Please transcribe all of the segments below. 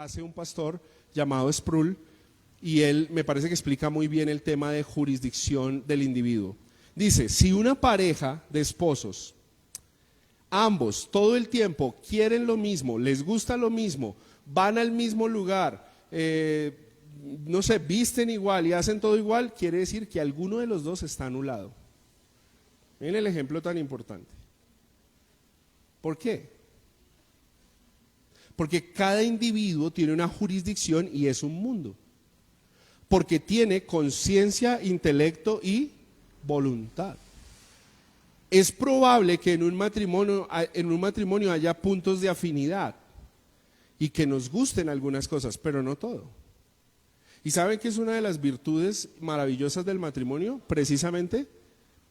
hace un pastor llamado Sproul y él me parece que explica muy bien el tema de jurisdicción del individuo. Dice, si una pareja de esposos, ambos todo el tiempo quieren lo mismo, les gusta lo mismo, van al mismo lugar, no sé, visten igual y hacen todo igual, quiere decir que alguno de los dos está anulado. Miren el ejemplo tan importante. ¿Por qué? Porque cada individuo tiene una jurisdicción y es un mundo. Porque tiene conciencia, intelecto y voluntad. Es probable que en un matrimonio haya puntos de afinidad y que nos gusten algunas cosas, pero no todo. ¿Y saben qué es una de las virtudes maravillosas del matrimonio? Precisamente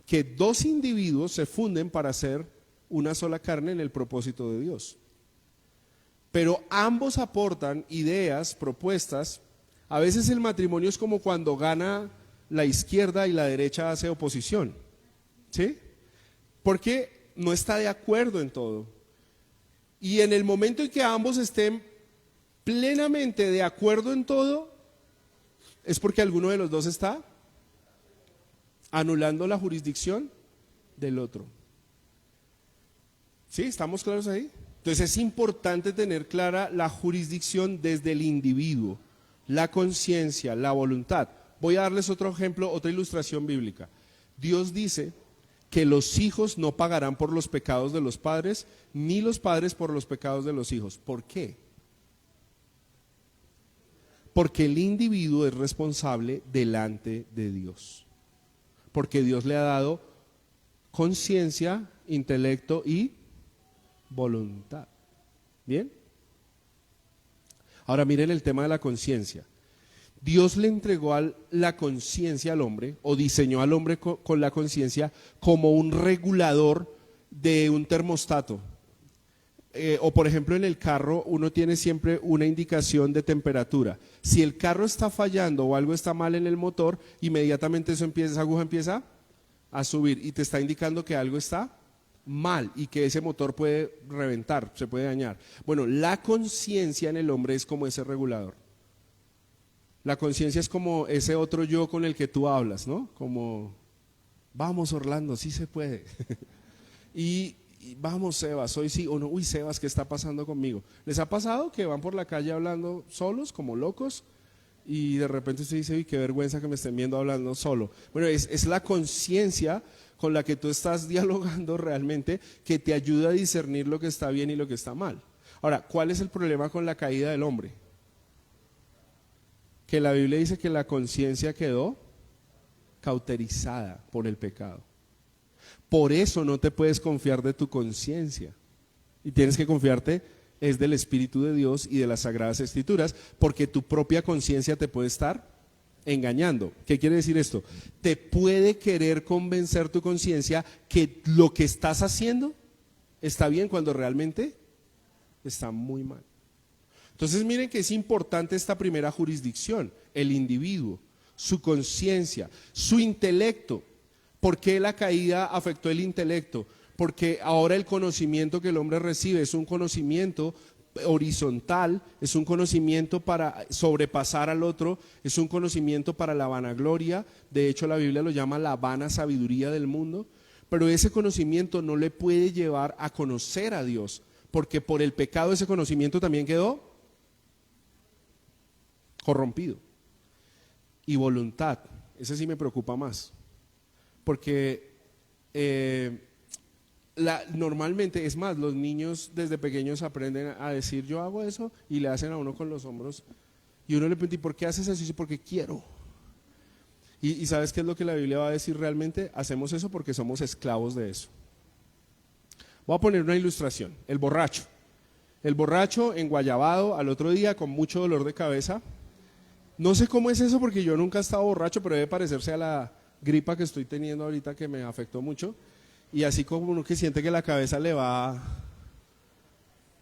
que dos individuos se funden para ser una sola carne en el propósito de Dios. Pero ambos aportan ideas, propuestas. A veces el matrimonio es como cuando gana la izquierda y la derecha hace oposición, ¿sí? Porque no está de acuerdo en todo. Y en el momento en que ambos estén plenamente de acuerdo en todo, es porque alguno de los dos está anulando la jurisdicción del otro. ¿Sí? ¿Estamos claros ahí? Entonces es importante tener clara la jurisdicción desde el individuo, la conciencia, la voluntad. Voy a darles otro ejemplo, otra ilustración bíblica. Dios dice que los hijos no pagarán por los pecados de los padres, ni los padres por los pecados de los hijos. ¿Por qué? Porque el individuo es responsable delante de Dios. Porque Dios le ha dado conciencia, intelecto y voluntad. ¿Bien? Ahora miren el tema de la conciencia. Dios le entregó la conciencia al hombre, o diseñó al hombre con la conciencia como un regulador de un termostato. O por ejemplo en el carro uno tiene siempre una indicación de temperatura. Si el carro está fallando o algo está mal en el motor, inmediatamente esa aguja empieza a subir y te está indicando que algo está mal y que ese motor puede reventar, se puede dañar. Bueno, la conciencia en el hombre es como ese regulador. La conciencia es como ese otro yo con el que tú hablas, ¿no? Como, vamos Orlando, sí se puede. y vamos Sebas, hoy sí, o no, uy Sebas, ¿qué está pasando conmigo? ¿Les ha pasado que van por la calle hablando solos, como locos? Y de repente usted dice, uy, qué vergüenza que me estén viendo hablando solo. Bueno, es la conciencia con la que tú estás dialogando realmente que te ayuda a discernir lo que está bien y lo que está mal. Ahora, ¿cuál es el problema con la caída del hombre? Que la Biblia dice que la conciencia quedó cauterizada por el pecado. Por eso no te puedes confiar de tu conciencia y tienes que confiarte es del Espíritu de Dios y de las Sagradas Escrituras, porque tu propia conciencia te puede estar engañando. ¿Qué quiere decir esto? Te puede querer convencer tu conciencia que lo que estás haciendo está bien cuando realmente está muy mal. Entonces miren que es importante esta primera jurisdicción, el individuo, su conciencia, su intelecto. ¿Por qué la caída afectó el intelecto? Porque ahora el conocimiento que el hombre recibe es un conocimiento horizontal, es un conocimiento para sobrepasar al otro, es un conocimiento para la vanagloria. De hecho la Biblia lo llama la vana sabiduría del mundo, pero ese conocimiento no le puede llevar a conocer a Dios, porque por el pecado ese conocimiento también quedó corrompido. Y voluntad, ese sí me preocupa más, porque normalmente, es más, los niños desde pequeños aprenden a decir yo hago eso y le hacen a uno con los hombros y uno le pregunta ¿y por qué haces eso? Y dice porque quiero. Y ¿sabes qué es lo que la Biblia va a decir realmente? Hacemos eso porque somos esclavos de eso. Voy a poner una ilustración, el borracho enguayabado al otro día con mucho dolor de cabeza. No sé cómo es eso porque yo nunca he estado borracho, pero debe parecerse a la gripa que estoy teniendo ahorita que me afectó mucho. Y así como uno que siente que la cabeza le va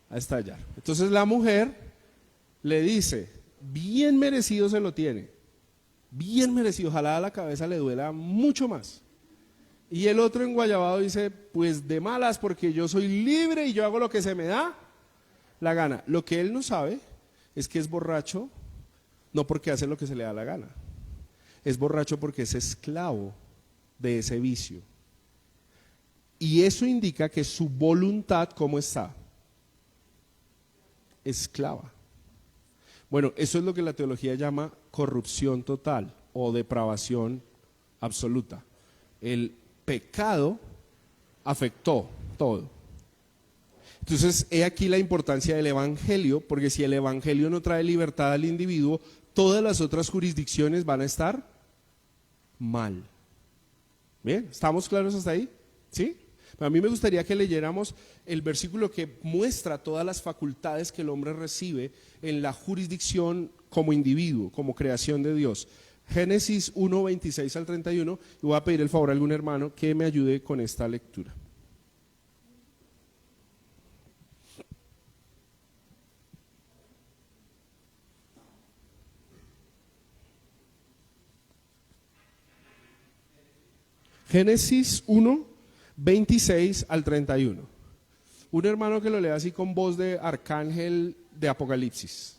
a estallar. Entonces la mujer le dice, bien merecido se lo tiene, bien merecido, ojalá a la cabeza le duela mucho más. Y el otro enguayabado dice, pues de malas porque yo soy libre y yo hago lo que se me da la gana. Lo que él no sabe es que es borracho no porque hace lo que se le da la gana, es borracho porque es esclavo de ese vicio. Y eso indica que su voluntad, ¿cómo está? Esclava. Bueno, eso es lo que la teología llama corrupción total o depravación absoluta. El pecado afectó todo. Entonces, he aquí la importancia del evangelio, porque si el evangelio no trae libertad al individuo, todas las otras jurisdicciones van a estar mal. ¿Bien? ¿Estamos claros hasta ahí? ¿Sí? A mí me gustaría que leyéramos el versículo que muestra todas las facultades que el hombre recibe en la jurisdicción como individuo, como creación de Dios. Génesis 1, 26 al 31, y voy a pedir el favor a algún hermano que me ayude con esta lectura. Génesis 1, 26 al 31. Un hermano que lo lea así con voz de arcángel de Apocalipsis.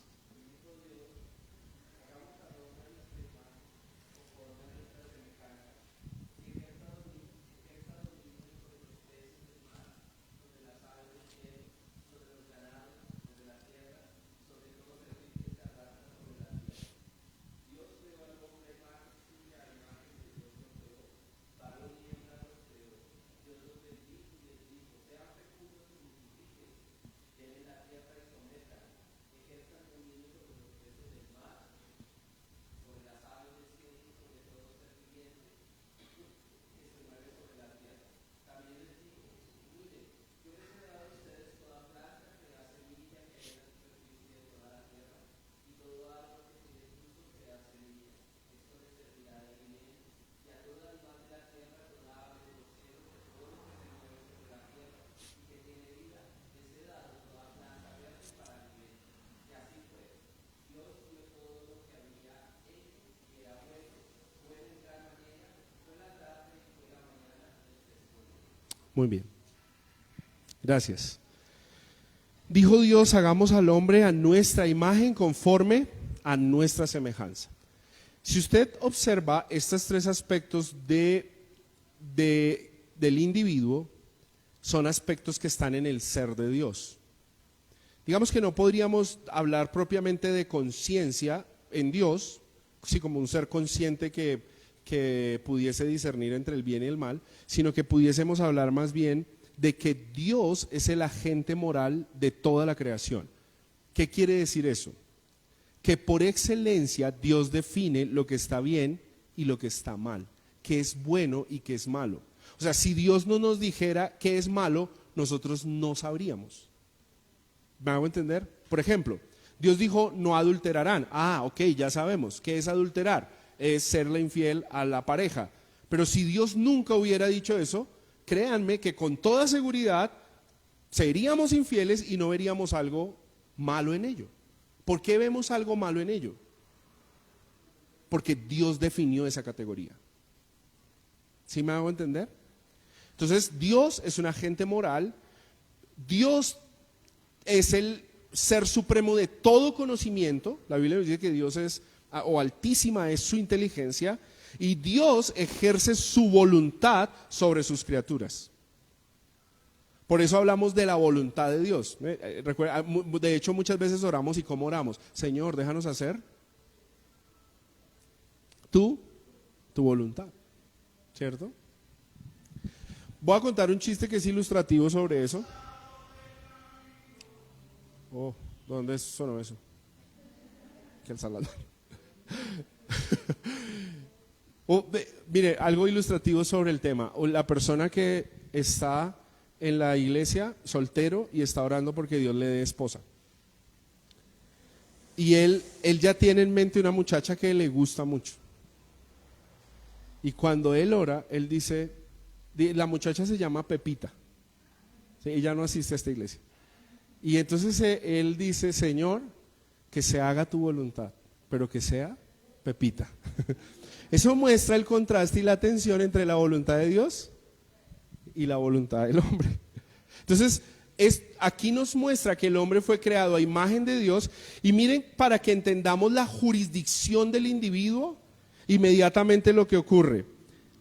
Muy bien. Gracias. Dijo Dios, hagamos al hombre a nuestra imagen conforme a nuestra semejanza. Si usted observa estos tres aspectos del individuo, son aspectos que están en el ser de Dios. Digamos que no podríamos hablar propiamente de conciencia en Dios, así como un ser consciente que pudiese discernir entre el bien y el mal, sino que pudiésemos hablar más bien de que Dios es el agente moral de toda la creación. ¿Qué quiere decir eso? Que por excelencia Dios define lo que está bien y lo que está mal, qué es bueno y qué es malo. O sea, si Dios no nos dijera qué es malo, nosotros no sabríamos. ¿Me hago entender? Por ejemplo, Dios dijo no adulterarán. Ah, ok, ya sabemos. ¿Qué es adulterar? Es serle infiel a la pareja. Pero si Dios nunca hubiera dicho eso, créanme que con toda seguridad seríamos infieles y no veríamos algo malo en ello. ¿Por qué vemos algo malo en ello? Porque Dios definió esa categoría. ¿Sí me hago entender? Entonces, Dios es un agente moral. Dios es el ser supremo de todo conocimiento. La Biblia nos dice que Dios es, o altísima es su inteligencia, y Dios ejerce su voluntad sobre sus criaturas. Por eso hablamos de la voluntad de Dios. De hecho, muchas veces oramos, ¿y cómo oramos? Señor, déjanos hacer tu voluntad, ¿cierto? Voy a contar un chiste que es ilustrativo sobre eso. Oh, ¿dónde sonó eso? Que el Salvador. Mire, algo ilustrativo sobre el tema. La persona que está en la iglesia, soltero, y está orando porque Dios le dé esposa. Y él ya tiene en mente una muchacha que le gusta mucho. Y cuando él ora, él dice, la muchacha se llama Pepita. ¿Sí? Ella no asiste a esta iglesia. Y entonces él dice, Señor, que se haga tu voluntad, pero que sea Pepita. Eso muestra el contraste y la tensión entre la voluntad de Dios y la voluntad del hombre. Entonces, Aquí nos muestra que el hombre fue creado a imagen de Dios y miren, para que entendamos la jurisdicción del individuo, inmediatamente lo que ocurre.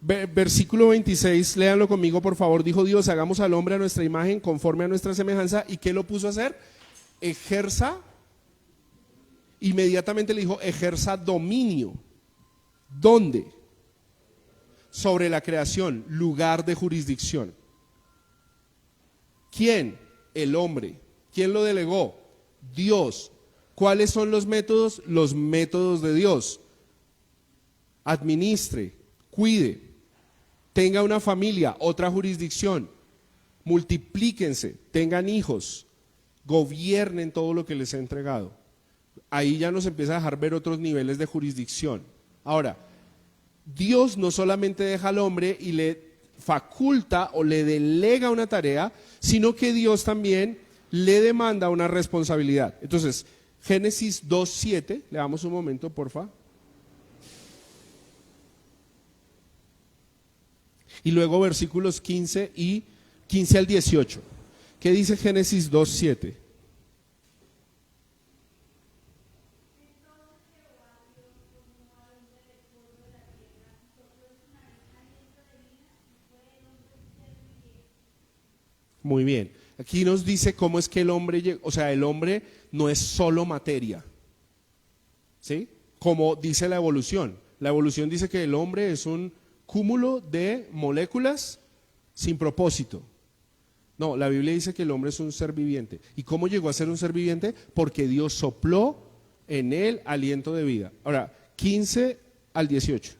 Versículo 26, léanlo conmigo por favor. Dijo Dios, hagamos al hombre a nuestra imagen, conforme a nuestra semejanza. ¿Y qué lo puso a hacer? Ejerza, inmediatamente le dijo, ejerza dominio. ¿Dónde? Sobre la creación, lugar de jurisdicción. ¿Quién? El hombre. ¿Quién lo delegó? Dios. ¿Cuáles son los métodos? Los métodos de Dios. Administre, cuide, tenga una familia, otra jurisdicción, multiplíquense, tengan hijos, gobiernen todo lo que les he entregado. Ahí ya nos empieza a dejar ver otros niveles de jurisdicción. Ahora, Dios no solamente deja al hombre y le faculta o le delega una tarea, sino que Dios también le demanda una responsabilidad. Entonces, Génesis 2:7, le damos un momento, porfa. Y luego versículos 15 al 18. ¿Qué dice Génesis 2:7? Muy bien. Aquí nos dice cómo es que el hombre llegó, o sea, el hombre no es solo materia. ¿Sí? Como dice la evolución. La evolución dice que el hombre es un cúmulo de moléculas sin propósito. No, la Biblia dice que el hombre es un ser viviente. ¿Y cómo llegó a ser un ser viviente? Porque Dios sopló en él aliento de vida. Ahora, 15 al 18.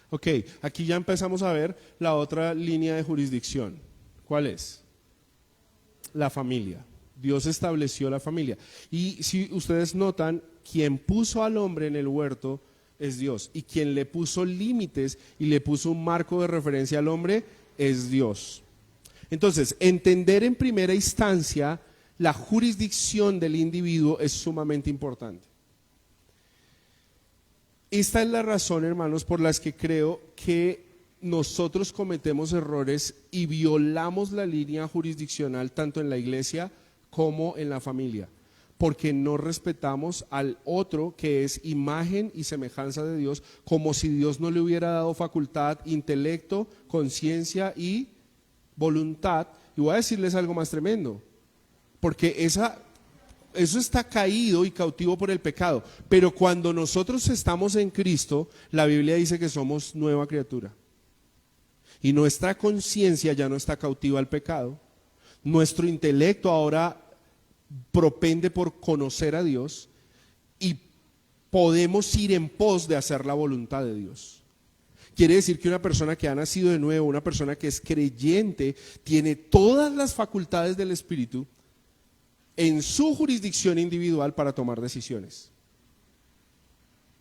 Ok, aquí ya empezamos a ver la otra línea de jurisdicción. ¿Cuál es? La familia. Dios estableció la familia. Y si ustedes notan, quien puso al hombre en el huerto es Dios. Y quien le puso límites y le puso un marco de referencia al hombre es Dios. Entonces, entender en primera instancia la jurisdicción del individuo es sumamente importante. Esta es la razón, hermanos, por las que creo que nosotros cometemos errores y violamos la línea jurisdiccional tanto en la iglesia como en la familia, porque no respetamos al otro que es imagen y semejanza de Dios, como si Dios no le hubiera dado facultad, intelecto, conciencia y voluntad. Y voy a decirles algo más tremendo, porque eso está caído y cautivo por el pecado. Pero cuando nosotros estamos en Cristo, la Biblia dice que somos nueva criatura. Y nuestra conciencia ya no está cautiva al pecado. Nuestro intelecto ahora propende por conocer a Dios y podemos ir en pos de hacer la voluntad de Dios. Quiere decir que una persona que ha nacido de nuevo, una persona que es creyente, tiene todas las facultades del Espíritu en su jurisdicción individual para tomar decisiones.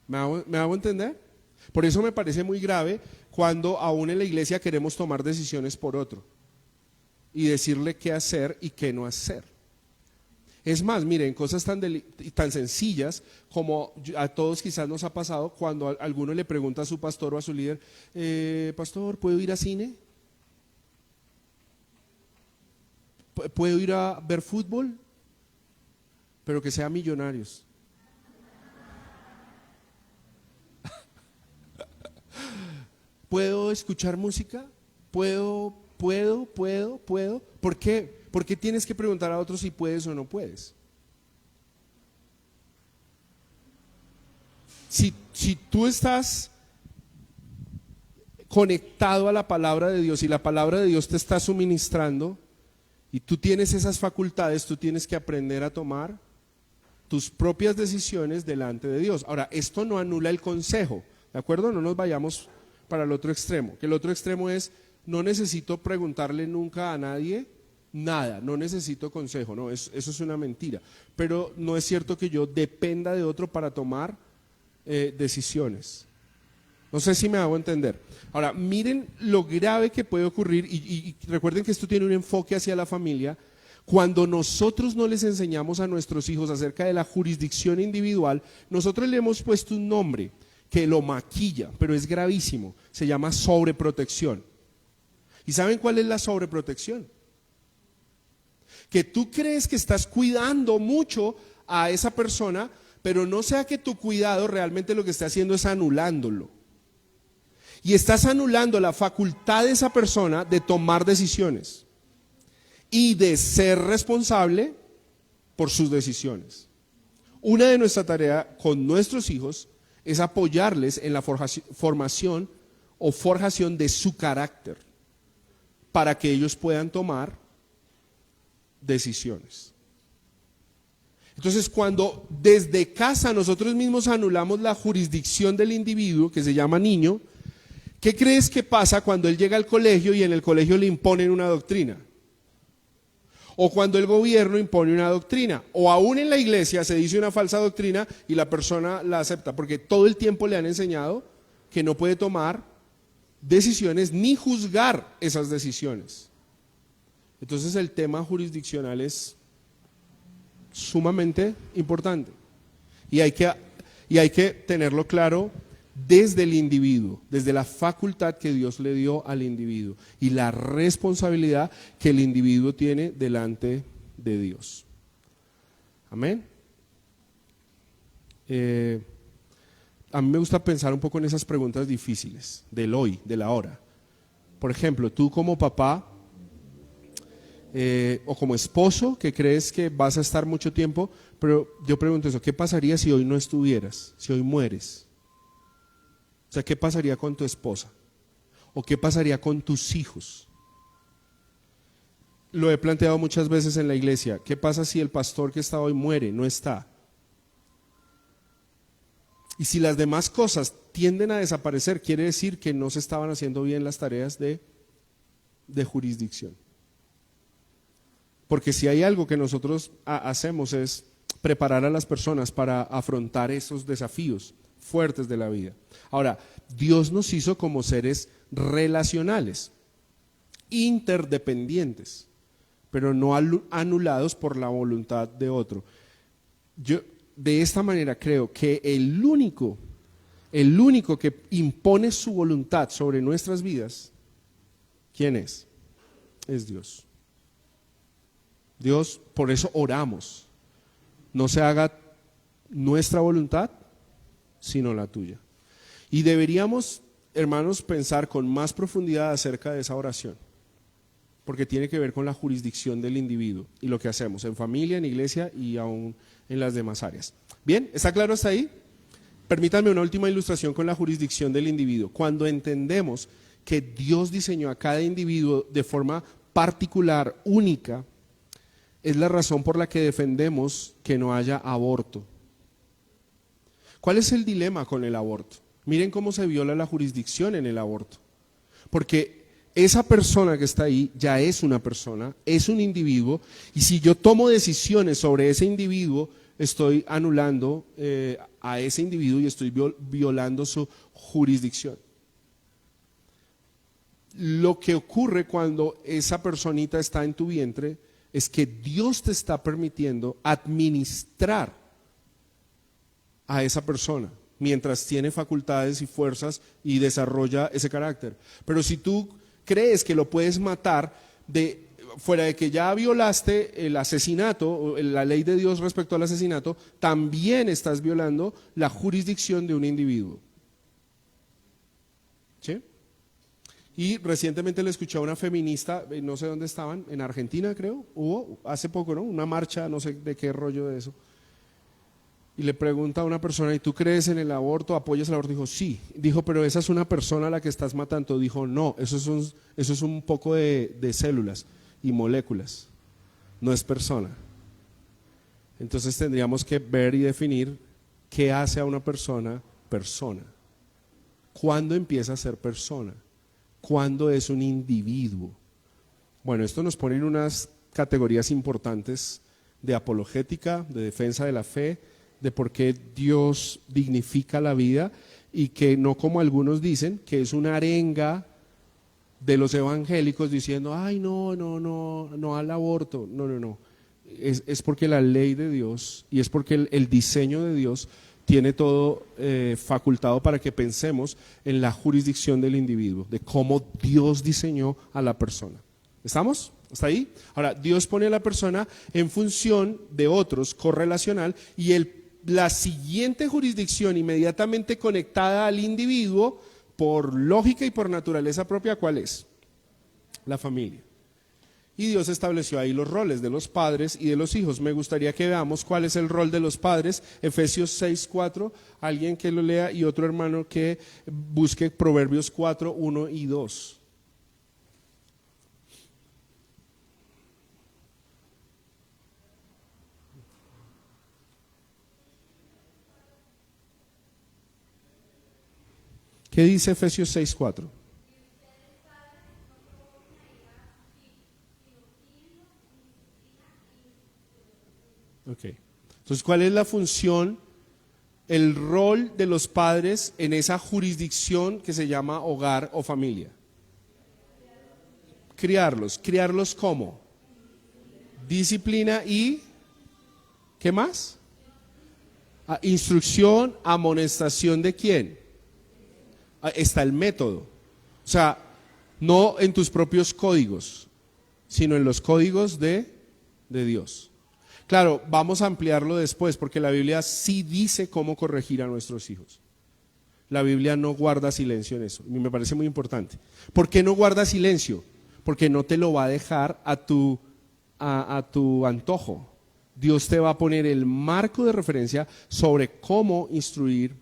¿Me hago entender? Por eso me parece muy grave cuando aún en la iglesia queremos tomar decisiones por otro y decirle qué hacer y qué no hacer. Es más, miren, cosas tan sencillas como a todos quizás nos ha pasado cuando alguno le pregunta a su pastor o a su líder, pastor, ¿puedo ir a cine? ¿Puedo ir a ver fútbol? Pero que sean millonarios. ¿Puedo escuchar música? ¿Puedo? ¿Por qué? ¿Por qué tienes que preguntar a otros si puedes o no puedes? Si tú estás conectado a la palabra de Dios y la palabra de Dios te está suministrando y tú tienes esas facultades, tú tienes que aprender a tomar tus propias decisiones delante de Dios. Ahora, esto no anula el consejo, ¿de acuerdo? No nos vayamos para el otro extremo, que el otro extremo es, no necesito preguntarle nunca a nadie nada, no necesito consejo, no, eso es una mentira. Pero no es cierto que yo dependa de otro para tomar decisiones. No sé si me hago entender. Ahora, miren lo grave que puede ocurrir y recuerden que esto tiene un enfoque hacia la familia. Cuando nosotros no les enseñamos a nuestros hijos acerca de la jurisdicción individual, nosotros le hemos puesto un nombre que lo maquilla, pero es gravísimo. Se llama sobreprotección. ¿Y saben cuál es la sobreprotección? Que tú crees que estás cuidando mucho a esa persona, pero no sea que tu cuidado realmente lo que está haciendo es anulándolo. Y estás anulando la facultad de esa persona de tomar decisiones y de ser responsable por sus decisiones. Una de nuestras tareas con nuestros hijos es apoyarles en la formación o forjación de su carácter para que ellos puedan tomar decisiones. Entonces, cuando desde casa nosotros mismos anulamos la jurisdicción del individuo, que se llama niño, ¿qué crees que pasa cuando él llega al colegio y en el colegio le imponen una doctrina? O cuando el gobierno impone una doctrina, o aún en la iglesia se dice una falsa doctrina y la persona la acepta, porque todo el tiempo le han enseñado que no puede tomar decisiones ni juzgar esas decisiones. Entonces el tema jurisdiccional es sumamente importante y hay que tenerlo claro desde el individuo, desde la facultad que Dios le dio al individuo y la responsabilidad que el individuo tiene delante de Dios. Amén. A mí me gusta pensar un poco en esas preguntas difíciles del hoy, del ahora. Por ejemplo, tú como papá o como esposo que crees que vas a estar mucho tiempo, pero yo pregunto eso, ¿qué pasaría si hoy no estuvieras, si hoy mueres? O sea, ¿qué pasaría con tu esposa? ¿O qué pasaría con tus hijos? Lo he planteado muchas veces en la iglesia. ¿Qué pasa si el pastor que está hoy muere, no está? Y si las demás cosas tienden a desaparecer, quiere decir que no se estaban haciendo bien las tareas de jurisdicción. Porque si hay algo que nosotros hacemos es preparar a las personas para afrontar esos desafíos fuertes de la vida. Ahora, Dios nos hizo como seres relacionales, interdependientes, pero no anulados por la voluntad de otro. Yo de esta manera creo que el único que impone su voluntad sobre nuestras vidas, ¿quién es? Es Dios. Dios, por eso oramos. No se haga nuestra voluntad, sino la tuya. Y deberíamos, hermanos, pensar con más profundidad acerca de esa oración, porque tiene que ver con la jurisdicción del individuo y lo que hacemos en familia, en iglesia y aún en las demás áreas. Bien, ¿está claro hasta ahí? Permítanme una última ilustración con la jurisdicción del individuo. Cuando entendemos que Dios diseñó a cada individuo de forma particular, única, es la razón por la que defendemos que no haya aborto. ¿Cuál es el dilema con el aborto? Miren cómo se viola la jurisdicción en el aborto. Porque esa persona que está ahí ya es una persona, es un individuo, y si yo tomo decisiones sobre ese individuo, estoy anulando a ese individuo y estoy violando su jurisdicción. Lo que ocurre cuando esa personita está en tu vientre es que Dios te está permitiendo administrar a esa persona mientras tiene facultades y fuerzas y desarrolla ese carácter. Pero si tú crees que lo puedes matar fuera de que ya violaste el asesinato, o la ley de Dios respecto al asesinato, también estás violando la jurisdicción de un individuo. ¿Sí? Y recientemente le escuché a una feminista, no sé dónde estaban, en Argentina creo, hubo hace poco, ¿no? Una marcha, no sé de qué rollo de eso. Y le pregunta a una persona, ¿y tú crees en el aborto? ¿Apoyas el aborto? Dijo, sí. Dijo, pero esa es una persona a la que estás matando. Dijo, no, eso es un poco de células y moléculas, no es persona. Entonces tendríamos que ver y definir qué hace a una persona persona. ¿Cuándo empieza a ser persona? ¿Cuándo es un individuo? Bueno, esto nos pone en unas categorías importantes de apologética, de defensa de la fe, de por qué Dios dignifica la vida y que no como algunos dicen, que es una arenga de los evangélicos diciendo, ay, no, no, no, no al aborto. No, no, no. Es porque la ley de Dios y es porque el diseño de Dios tiene todo facultado para que pensemos en la jurisdicción del individuo, de cómo Dios diseñó a la persona. ¿Estamos? ¿Hasta ahí? Ahora, Dios pone a la persona en función de otros, correlacional, y la siguiente jurisdicción inmediatamente conectada al individuo, por lógica y por naturaleza propia, ¿cuál es? La familia. Y Dios estableció ahí los roles de los padres y de los hijos. Me gustaría que veamos cuál es el rol de los padres. Efesios 6:4, alguien que lo lea y otro hermano que busque Proverbios 4:1 y 2. ¿Qué dice Efesios 6:4? Ok. Entonces, ¿cuál es la función, el rol de los padres en esa jurisdicción que se llama hogar o familia? Criarlos. ¿Criarlos cómo? Disciplina y ¿qué más? Instrucción, amonestación ¿de quién? Está el método. O sea, no en tus propios códigos, sino en los códigos de Dios. Claro, vamos a ampliarlo después porque la Biblia sí dice cómo corregir a nuestros hijos. La Biblia no guarda silencio en eso. Y me parece muy importante. ¿Por qué no guarda silencio? Porque no te lo va a dejar a tu antojo. Dios te va a poner el marco de referencia sobre cómo instruir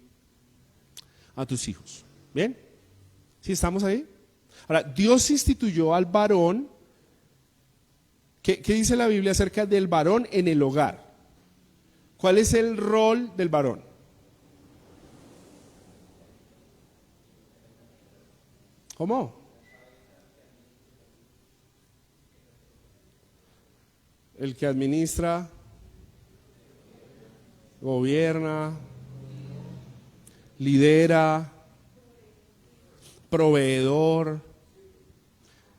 a tus hijos. ¿Bien? ¿Sí estamos ahí? Ahora, Dios instituyó al varón. ¿Qué dice la Biblia acerca del varón en el hogar? ¿Cuál es el rol del varón? ¿Cómo? El que administra, gobierna, lidera, proveedor,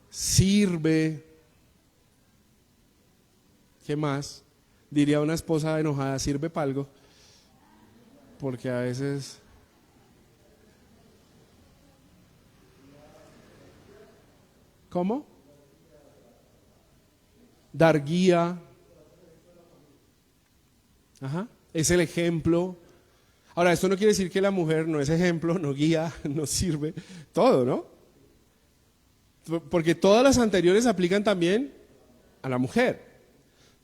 sirve. ¿Qué más? Diría una esposa enojada, sirve para algo, porque a veces ¿cómo? Dar guía. Ajá. Es el ejemplo. Ahora, esto no quiere decir que la mujer no es ejemplo, no guía, no sirve, todo, ¿no? Porque todas las anteriores aplican también a la mujer.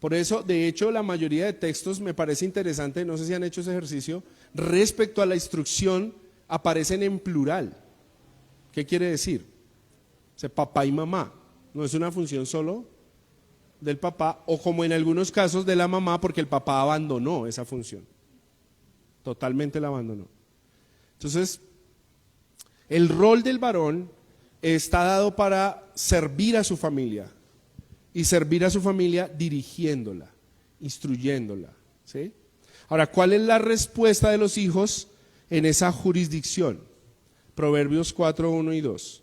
Por eso, de hecho, la mayoría de textos me parece interesante, no sé si han hecho ese ejercicio, respecto a la instrucción, aparecen en plural. ¿Qué quiere decir? O sea, papá y mamá. No es una función solo del papá, o como en algunos casos de la mamá, porque el papá abandonó esa función. Totalmente la abandonó. Entonces, el rol del varón está dado para servir a su familia. Y servir a su familia dirigiéndola, instruyéndola. ¿Sí? Ahora, ¿cuál es la respuesta de los hijos en esa jurisdicción? Proverbios 4:1 y 2.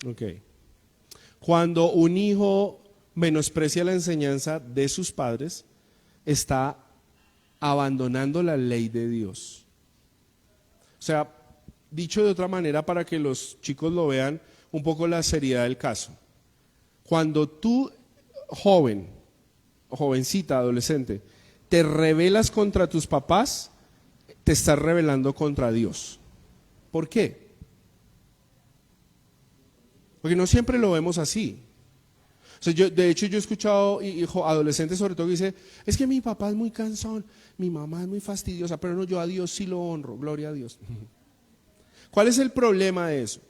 Ok. Cuando un hijo menosprecia la enseñanza de sus padres, está abandonando la ley de Dios. O sea, dicho de otra manera para que los chicos lo vean un poco la seriedad del caso. Cuando tú, joven, jovencita, adolescente, te rebelas contra tus papás, te estás rebelando contra Dios. ¿Por qué? Porque no siempre lo vemos así. O sea, de hecho, yo he escuchado adolescentes sobre todo que dicen, es que mi papá es muy cansón, mi mamá es muy fastidiosa, pero no, yo a Dios sí lo honro, gloria a Dios. ¿Cuál es el problema de eso?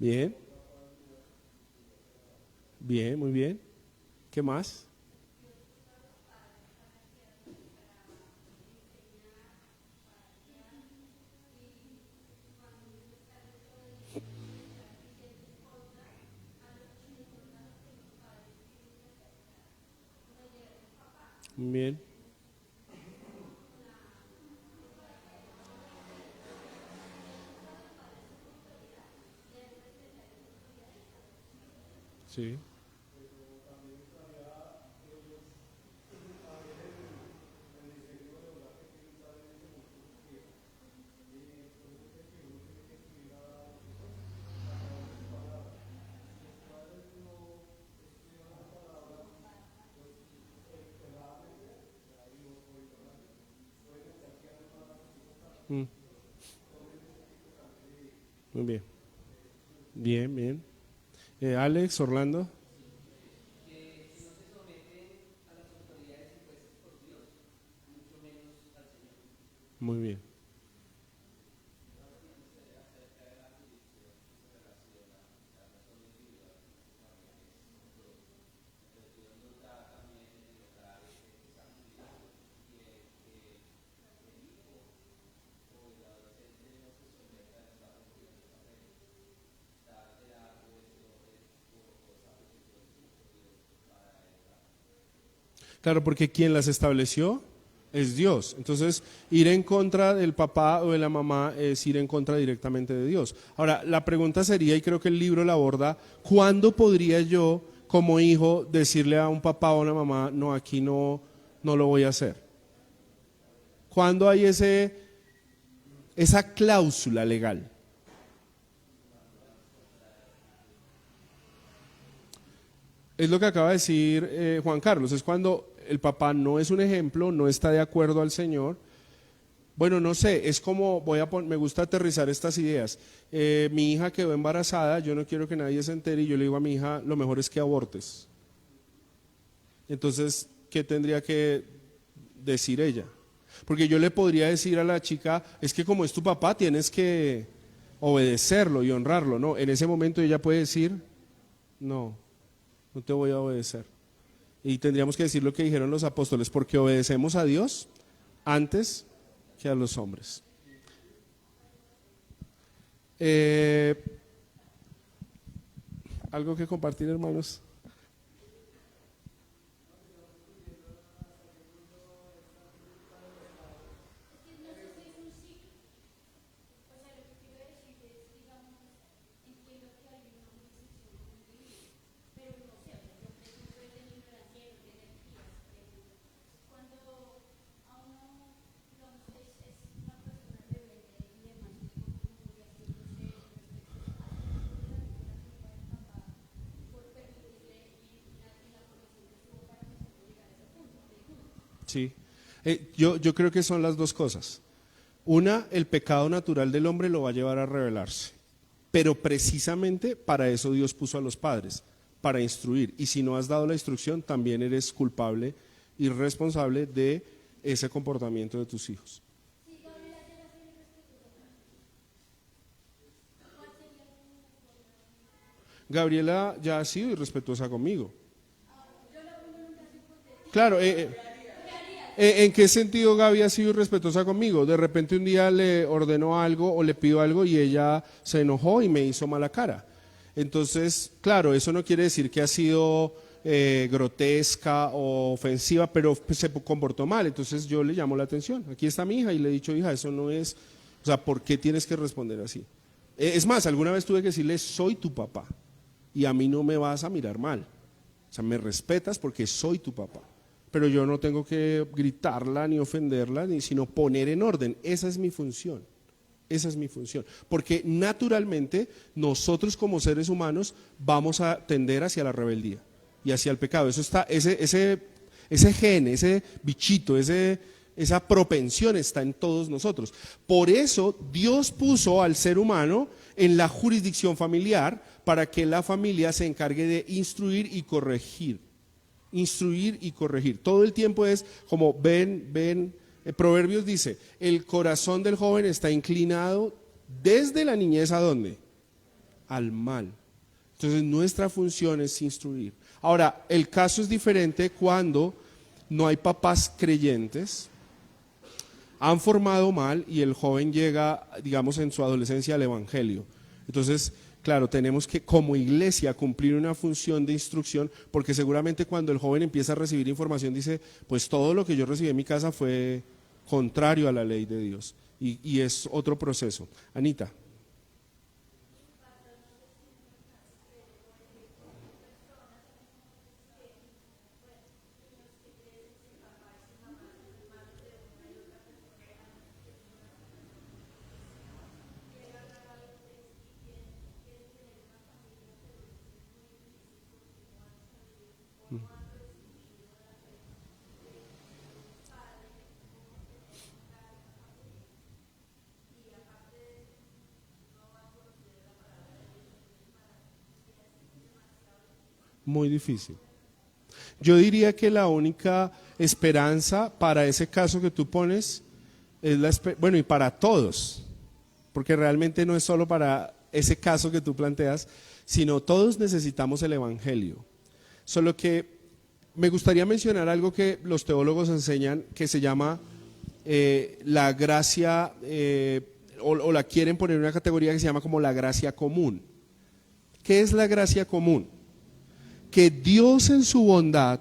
Bien, bien, muy bien. ¿Qué más? Bien, sí. Mm, muy bien, bien, bien. Alex, Orlando, muy bien. Claro, porque quien las estableció es Dios. Entonces, ir en contra del papá o de la mamá es ir en contra directamente de Dios. Ahora, la pregunta sería, y creo que el libro la aborda, ¿cuándo podría yo, como hijo, decirle a un papá o a una mamá, no, aquí no, no lo voy a hacer? ¿Cuándo hay esa cláusula legal? Es lo que acaba de decir Juan Carlos, es cuando el papá no es un ejemplo, no está de acuerdo al Señor. Bueno, no sé, es como, me gusta aterrizar estas ideas. Mi hija quedó embarazada, yo no quiero que nadie se entere y yo le digo a mi hija, lo mejor es que abortes. Entonces, ¿qué tendría que decir ella? Porque yo le podría decir a la chica, es que como es tu papá, tienes que obedecerlo y honrarlo, ¿no? En ese momento ella puede decir, no, no te voy a obedecer. Y tendríamos que decir lo que dijeron los apóstoles, porque obedecemos a Dios antes que a los hombres. Eh, ¿Algo que compartir, hermanos? Sí. Yo creo que son las dos cosas. Una, el pecado natural del hombre lo va a llevar a rebelarse. Pero precisamente para eso Dios puso a los padres, para instruir. Y si no has dado la instrucción, también eres culpable y responsable de ese comportamiento de tus hijos. Gabriela ya ha sido irrespetuosa conmigo. Claro, ¿en qué sentido Gaby ha sido irrespetuosa conmigo? De repente un día le ordenó algo o le pidió algo y ella se enojó y me hizo mala cara. Entonces, claro, eso no quiere decir que ha sido grotesca o ofensiva, pero se comportó mal. Entonces yo le llamo la atención. Aquí está mi hija y le he dicho, hija, eso no es, o sea, ¿por qué tienes que responder así? Es más, alguna vez tuve que decirle, soy tu papá y a mí no me vas a mirar mal. O sea, me respetas porque soy tu papá. Pero yo no tengo que gritarla ni ofenderla, sino poner en orden. Esa es mi función. Esa es mi función. Porque naturalmente nosotros como seres humanos vamos a tender hacia la rebeldía y hacia el pecado. Eso está, ese gen, ese bichito, esa propensión está en todos nosotros. Por eso Dios puso al ser humano en la jurisdicción familiar para que la familia se encargue de instruir y corregir. Instruir y corregir. Todo el tiempo es como ven. Proverbios dice, el corazón del joven está inclinado desde la niñez ¿a dónde? al mal. Entonces nuestra función es instruir. Ahora, el caso es diferente cuando no hay papás creyentes, han formado mal y el joven llega, digamos, en su adolescencia al evangelio. Entonces, claro, tenemos que como iglesia cumplir una función de instrucción, porque seguramente cuando el joven empieza a recibir información dice, pues todo lo que yo recibí en mi casa fue contrario a la ley de Dios. Y es otro proceso. Anita. Muy difícil. Yo diría que la única esperanza para ese caso que tú pones es bueno, y para todos, porque realmente no es solo para ese caso que tú planteas, sino todos necesitamos el evangelio. Solo que me gustaría mencionar algo que los teólogos enseñan que se llama la gracia, o la quieren poner en una categoría que se llama como la gracia común. ¿Qué es la gracia común? Que Dios en su bondad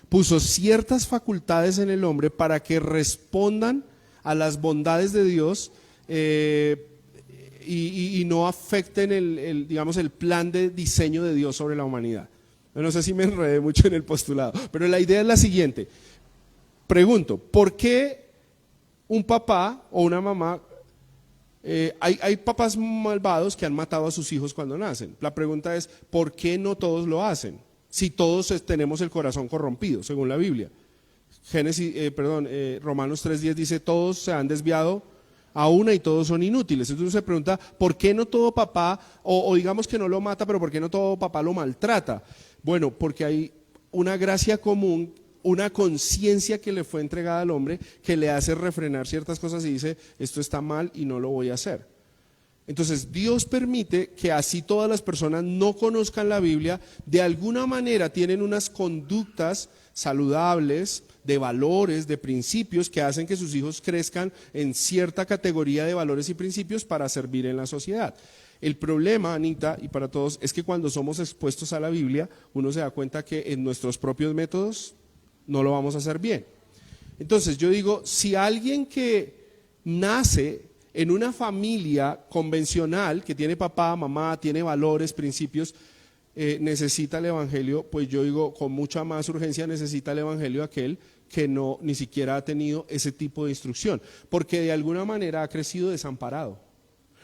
puso ciertas facultades en el hombre para que respondan a las bondades de Dios y no afecten digamos, el plan de diseño de Dios sobre la humanidad. No sé si me enredé mucho en el postulado, pero la idea es la siguiente. Pregunto, ¿por qué un papá o una mamá, hay papás malvados que han matado a sus hijos cuando nacen? La pregunta es, ¿por qué no todos lo hacen? Si todos tenemos el corazón corrompido, según la Biblia. Romanos 3:10 dice, todos se han desviado a una y todos son inútiles. Entonces se pregunta, ¿por qué no todo papá, o digamos que no lo mata, pero por qué no todo papá lo maltrata? Bueno, porque hay una gracia común, una conciencia que le fue entregada al hombre que le hace refrenar ciertas cosas y dice, esto está mal y no lo voy a hacer. Entonces Dios permite que así todas las personas no conozcan la Biblia, de alguna manera tienen unas conductas saludables, de valores, de principios que hacen que sus hijos crezcan en cierta categoría de valores y principios para servir en la sociedad. El problema, Anita, y para todos, es que cuando somos expuestos a la Biblia, uno se da cuenta que en nuestros propios métodos no lo vamos a hacer bien. Entonces yo digo, si alguien que nace en una familia convencional, que tiene papá, mamá, tiene valores, principios, necesita el evangelio, pues yo digo, con mucha más urgencia necesita el evangelio aquel que no ni siquiera ha tenido ese tipo de instrucción, porque de alguna manera ha crecido desamparado,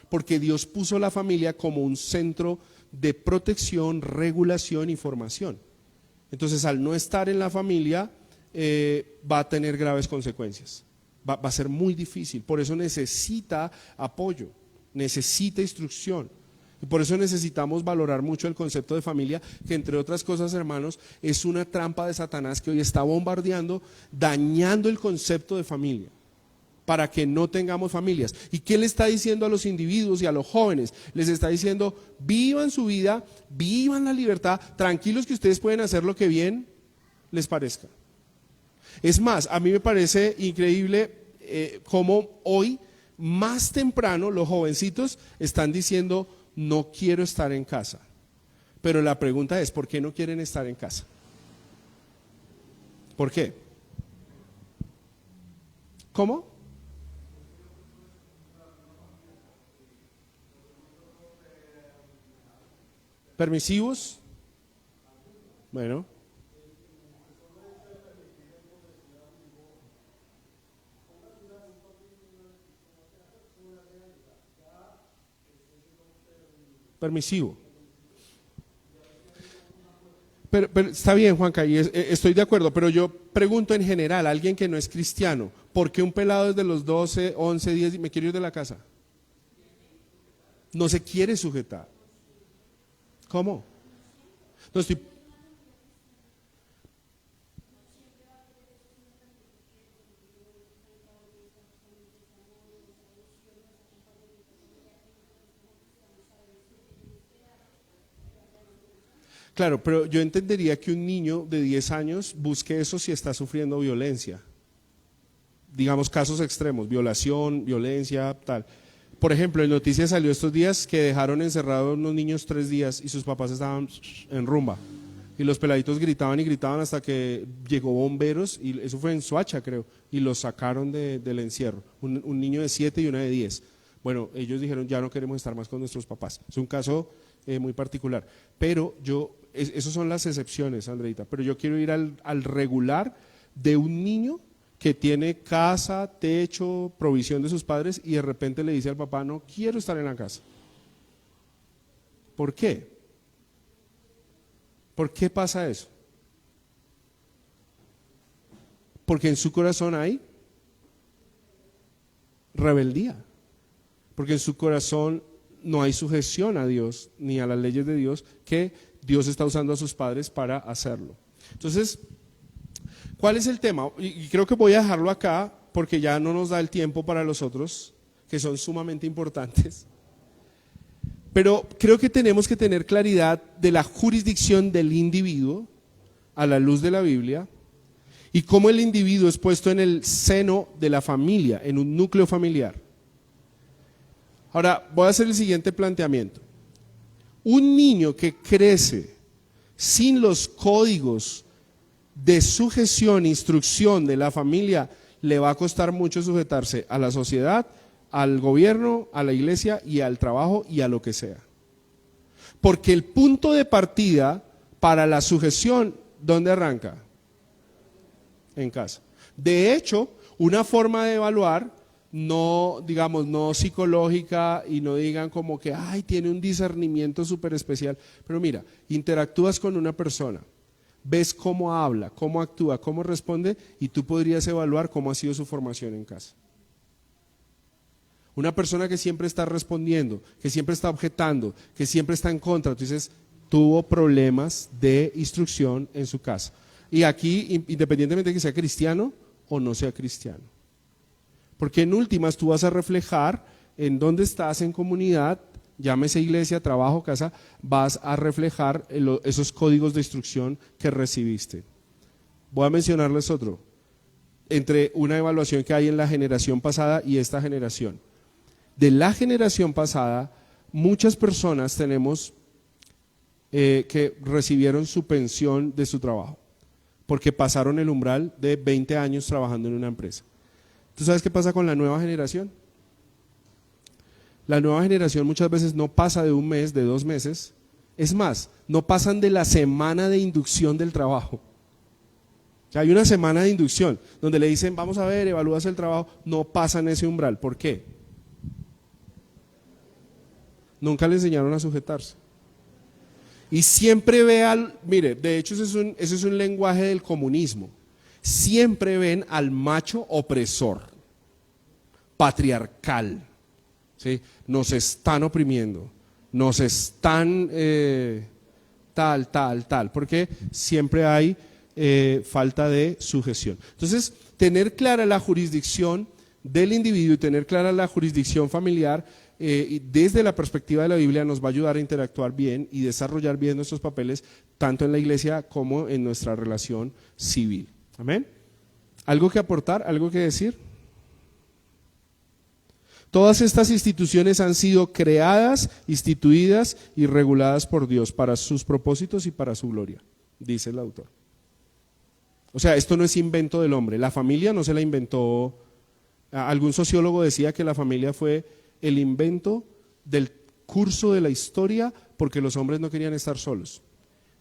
porque Dios puso la familia como un centro de protección, regulación y formación. Entonces, al no estar en la familia, va a tener graves consecuencias. Va a ser muy difícil. Por eso necesita apoyo, necesita instrucción. Y por eso necesitamos valorar mucho el concepto de familia, que entre otras cosas, hermanos, es una trampa de Satanás que hoy está bombardeando, dañando el concepto de familia, para que no tengamos familias. ¿Y qué le está diciendo a los individuos y a los jóvenes? Les está diciendo, vivan su vida, vivan la libertad, tranquilos que ustedes pueden hacer lo que bien les parezca. Es más, a mí me parece increíble cómo hoy, más temprano, los jovencitos están diciendo, no quiero estar en casa. Pero la pregunta es, ¿por qué no quieren estar en casa? ¿Por qué? ¿Cómo? ¿Permisivos? Bueno. Permisivo. Pero está bien, Juanca, y estoy de acuerdo, pero yo pregunto en general, a alguien que no es cristiano, ¿por qué un pelado desde los 12, 11, 10 me quiere ir de la casa? No se quiere sujetar. ¿Cómo? No estoy. Claro, pero yo entendería que un niño de 10 años busque eso si está sufriendo violencia. Digamos casos extremos, violación, violencia, tal. Por ejemplo, en noticias salió estos días que dejaron encerrados a unos niños 3 días y sus papás estaban en rumba. Y los peladitos gritaban y gritaban hasta que llegó bomberos, y eso fue en Soacha, creo, y los sacaron del encierro. Un niño de 7 y una de 10. Bueno, ellos dijeron, ya no queremos estar más con nuestros papás. Es un caso muy particular. Pero esas son las excepciones, Andreita. Pero yo quiero ir al regular de un niño que tiene casa, techo, provisión de sus padres y de repente le dice al papá, no quiero estar en la casa. ¿Por qué? ¿Por qué pasa eso? Porque en su corazón hay rebeldía. Porque en su corazón no hay sujeción a Dios ni a las leyes de Dios, que Dios está usando a sus padres para hacerlo. Entonces, ¿cuál es el tema? Y creo que voy a dejarlo acá porque ya no nos da el tiempo para los otros, que son sumamente importantes. Pero creo que tenemos que tener claridad de la jurisdicción del individuo a la luz de la Biblia y cómo el individuo es puesto en el seno de la familia, en un núcleo familiar. Ahora, voy a hacer el siguiente planteamiento. Un niño que crece sin los códigos de sujeción, instrucción de la familia, le va a costar mucho sujetarse a la sociedad, al gobierno, a la iglesia y al trabajo y a lo que sea. Porque el punto de partida para la sujeción, ¿dónde arranca? En casa. De hecho, una forma de evaluar, no, digamos, no psicológica y no digan como que, ay, tiene un discernimiento súper especial, pero mira, interactúas con una persona, ves cómo habla, cómo actúa, cómo responde y tú podrías evaluar cómo ha sido su formación en casa. Una persona que siempre está respondiendo, que siempre está objetando, que siempre está en contra, entonces tuvo problemas de instrucción en su casa. Y aquí, independientemente de que sea cristiano o no sea cristiano. Porque en últimas tú vas a reflejar en dónde estás en comunidad, llámese iglesia, trabajo, casa, vas a reflejar esos códigos de instrucción que recibiste. Voy a mencionarles otro, entre una evaluación que hay en la generación pasada y esta generación. De la generación pasada, muchas personas tenemos que recibieron su pensión de su trabajo, porque pasaron el umbral de 20 años trabajando en una empresa. ¿Tú sabes qué pasa con la nueva generación? La nueva generación muchas veces no pasa de un mes, de 2 meses. Es más, no pasan de la semana de inducción del trabajo. O sea, hay una semana de inducción donde le dicen, vamos a ver, evalúas el trabajo, no pasan ese umbral. ¿Por qué? Nunca le enseñaron a sujetarse. Y siempre mire, de hecho ese es un lenguaje del comunismo. Siempre ven al macho opresor, patriarcal, ¿sí? Nos están oprimiendo, nos están tal, porque siempre hay falta de sujeción. Entonces, tener clara la jurisdicción del individuo y tener clara la jurisdicción familiar desde la perspectiva de la Biblia nos va a ayudar a interactuar bien y desarrollar bien nuestros papeles, tanto en la iglesia como en nuestra relación civil. Amén. ¿Algo que aportar? ¿Algo que decir? Todas estas instituciones han sido creadas, instituidas y reguladas por Dios para sus propósitos y para su gloria, dice el autor. O sea, esto no es invento del hombre. La familia no se la inventó. Algún sociólogo decía que la familia fue el invento del curso de la historia porque los hombres no querían estar solos.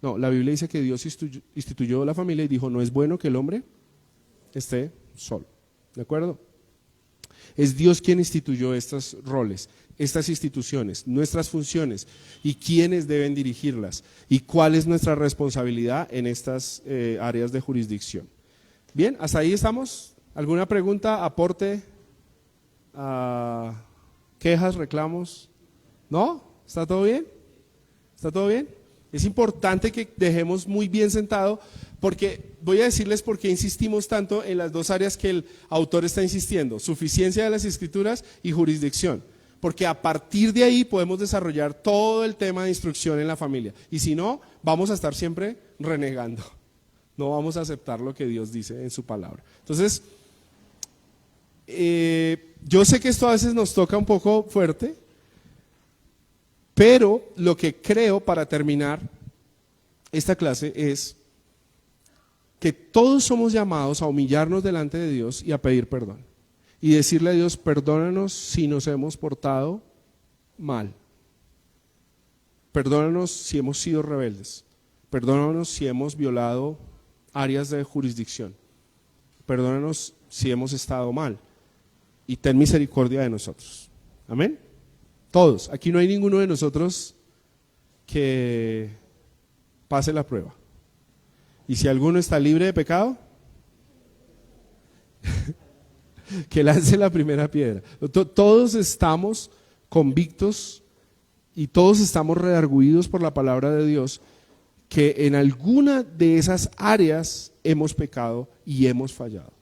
No, la Biblia dice que Dios instituyó la familia y dijo, no es bueno que el hombre esté solo. ¿De acuerdo? Es Dios quien instituyó estos roles, estas instituciones, nuestras funciones y quiénes deben dirigirlas y cuál es nuestra responsabilidad en estas áreas de jurisdicción. Bien, hasta ahí estamos. ¿Alguna pregunta, aporte, quejas, reclamos? ¿No? ¿Está todo bien? ¿Está todo bien? Es importante que dejemos muy bien sentado, porque voy a decirles por qué insistimos tanto en las dos áreas que el autor está insistiendo: suficiencia de las escrituras y jurisdicción. porque a partir de ahí podemos desarrollar todo el tema de instrucción en la familia. Y si no, vamos a estar siempre renegando. No vamos a aceptar lo que Dios dice en su palabra. Entonces, yo sé que esto a veces nos toca un poco fuerte, pero lo que creo para terminar esta clase es que todos somos llamados a humillarnos delante de Dios y a pedir perdón. Y decirle a Dios, perdónanos si nos hemos portado mal. Perdónanos si hemos sido rebeldes. Perdónanos si hemos violado áreas de jurisdicción. Perdónanos si hemos estado mal. Y ten misericordia de nosotros. Amén. Todos. Aquí no hay ninguno de nosotros que pase la prueba. Y si alguno está libre de pecado, que lance la primera piedra. Todos estamos convictos y todos estamos redargüidos por la palabra de Dios que en alguna de esas áreas hemos pecado y hemos fallado.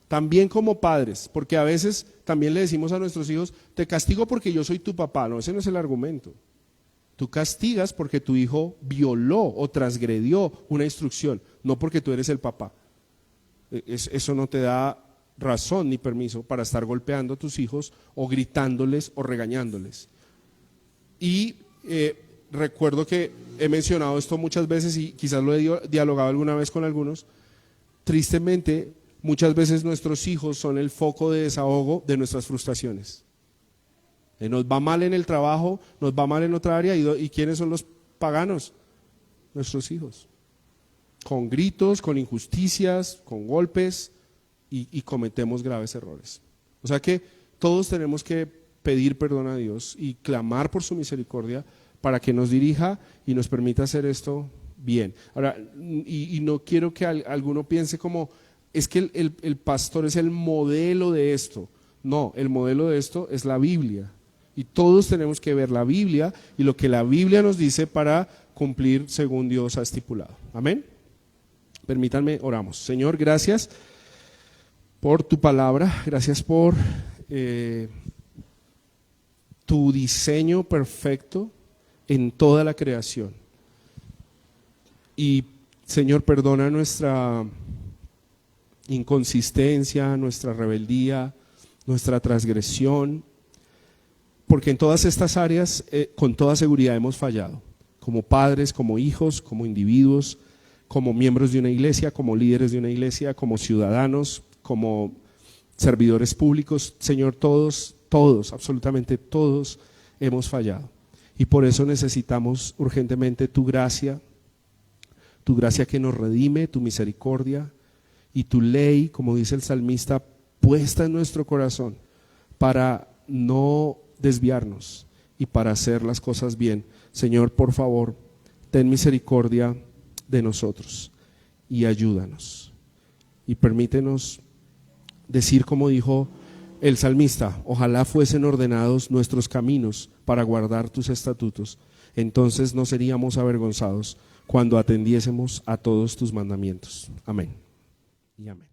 También como padres, porque a veces también le decimos a nuestros hijos, te castigo porque yo soy tu papá. No, ese no es el argumento. Tú castigas porque tu hijo violó o transgredió una instrucción, no porque tú eres el papá. Eso no te da razón ni permiso para estar golpeando a tus hijos o gritándoles o regañándoles. Y recuerdo que he mencionado esto muchas veces y quizás lo he dialogado alguna vez con algunos. Tristemente, muchas veces nuestros hijos son el foco de desahogo de nuestras frustraciones. Nos va mal en el trabajo, nos va mal en otra área, ¿y quiénes son los paganos? Nuestros hijos. Con gritos, con injusticias, con golpes, y cometemos graves errores. O sea que todos tenemos que pedir perdón a Dios y clamar por su misericordia para que nos dirija y nos permita hacer esto bien. Ahora, y no quiero que alguno piense como, es que el pastor es el modelo de esto. No, el modelo de esto es la Biblia. Y todos tenemos que ver la Biblia y lo que la Biblia nos dice para cumplir según Dios ha estipulado. Amén. Permítanme, oramos. Señor, gracias por tu palabra, gracias por tu diseño perfecto en toda la creación. Y Señor, perdona nuestra inconsistencia, nuestra rebeldía, nuestra transgresión, porque en todas estas áreas con toda seguridad hemos fallado, como padres, como hijos, como individuos, como miembros de una iglesia, como líderes de una iglesia, como ciudadanos, como servidores públicos. Señor, todos, absolutamente todos hemos fallado. Y por eso necesitamos urgentemente tu gracia que nos redime, tu misericordia y tu ley, como dice el salmista, puesta en nuestro corazón para no desviarnos y para hacer las cosas bien. Señor, por favor, ten misericordia de nosotros y ayúdanos. Y permítenos decir como dijo el salmista, ojalá fuesen ordenados nuestros caminos para guardar tus estatutos, entonces no seríamos avergonzados cuando atendiésemos a todos tus mandamientos. Amén y amén.